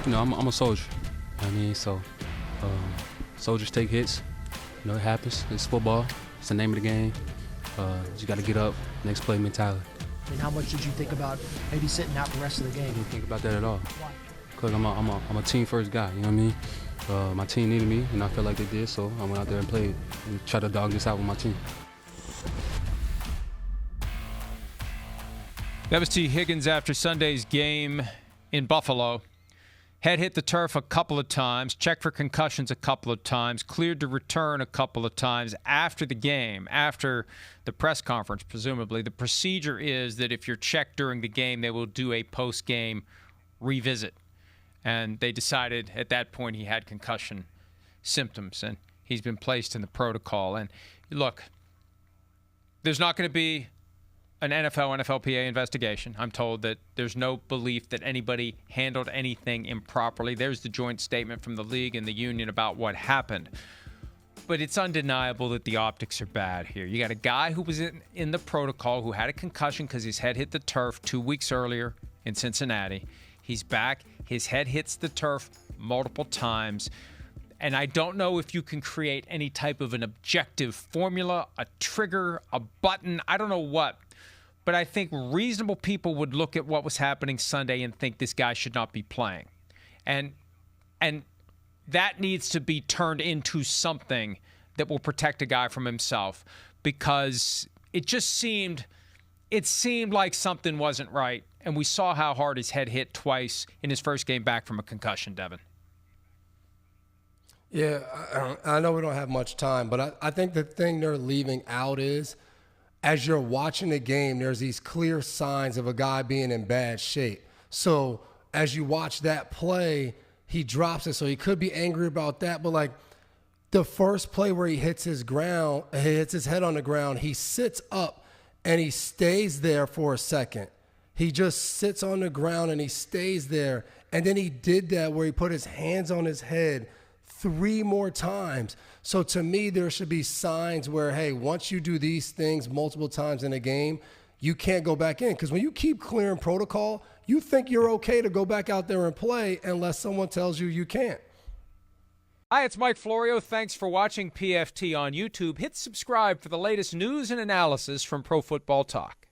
I'm a soldier. I mean, so soldiers take hits. It happens. It's football. It's the name of the game. You got to get up, next play mentality. I mean, how much did you think about maybe sitting out the rest of the game? I didn't think about that at all. Why? Because I'm a team-first guy, you know what I mean? My team needed me, and I felt like they did, so I went out there and played and tried to dog this out with my team. That was Tee Higgins after Sunday's game in Buffalo. Head hit the turf a couple of times, checked for concussions a couple of times, cleared to return a couple of times after the game, after the press conference, presumably. The procedure is that if you're checked during the game, they will do a post-game revisit. And they decided at that point he had concussion symptoms, and he's been placed in the protocol. And look, there's not going to be an NFLPA investigation. I'm told that there's no belief that anybody handled anything improperly. There's the joint statement from the league and the union about what happened. But it's undeniable that the optics are bad here. You got a guy who was in the protocol who had a concussion because his head hit the turf 2 weeks earlier in Cincinnati. He's back. His head hits the turf multiple times. And I don't know if you can create any type of an objective formula, a trigger, a button, I don't know what. But I think reasonable people would look at what was happening Sunday and think this guy should not be playing. And that needs to be turned into something that will protect a guy from himself, because it seemed like something wasn't right. And we saw how hard his head hit twice in his first game back from a concussion, Devin. Yeah, I know we don't have much time, but I think the thing they're leaving out is, as you're watching the game, there's these clear signs of a guy being in bad shape. So as you watch that play, he drops it. So he could be angry about that. But like the first play where he hits his head on the ground, he sits up and he stays there for a second. He just sits on the ground and he stays there. And then he did that where he put his hands on his head 3 more times. So to me, there should be signs where, hey, once you do these things multiple times in a game, you can't go back in. Because when you keep clearing protocol, you think you're okay to go back out there and play unless someone tells you you can't. Hi, it's Mike Florio. Thanks for watching PFT on YouTube. Hit subscribe for the latest news and analysis from Pro Football Talk.